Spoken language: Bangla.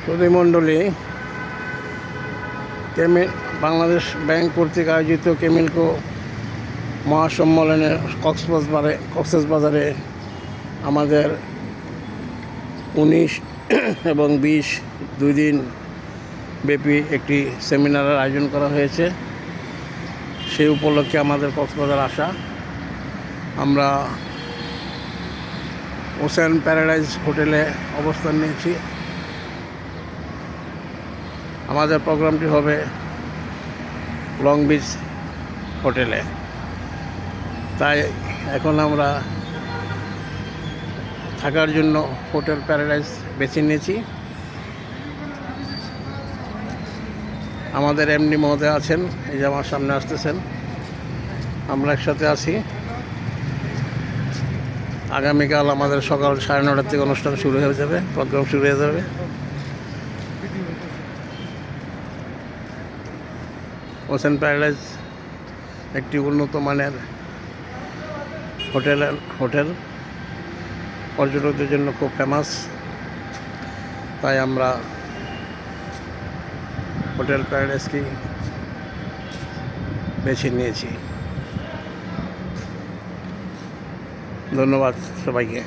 সুধীমণ্ডলী, বাংলাদেশ ব্যাংক কর্তৃক আয়োজিত কেমিলকো মহাসম্মেলনে কক্সবাজারে আমাদের 19 এবং 20 দুই দিন ব্যাপী একটি সেমিনারের আয়োজন করা হয়েছে। সেই উপলক্ষে আমাদের কক্সবাজার আসা। আমরা ওশেন প্যারাডাইজ হোটেলে অবস্থান নিয়েছি। আমাদের প্রোগ্রামটি হবে লং বিচ হোটেলে। তাই এখন আমরা থাকার জন্য হোটেল প্যারাডাইজ বেছে নিয়েছি। আমাদের এমডি মহোদয় আছেন, এই যে আমার সামনে আসতেছেন। আমরা একসাথে আছি। আগামীকাল আমাদের সকাল 9:30 থেকে অনুষ্ঠান শুরু হয়ে যাবে, প্রোগ্রাম শুরু হয়ে যাবে। ওশেন প্যারাডাইজ একটি উন্নত মানের হোটেল পর্যটকদের জন্য খুব ফেমাস। তাই আমরা হোটেল প্যারাডাইজকেই বেছে নিয়েছি। ধন্যবাদ সবাইকে।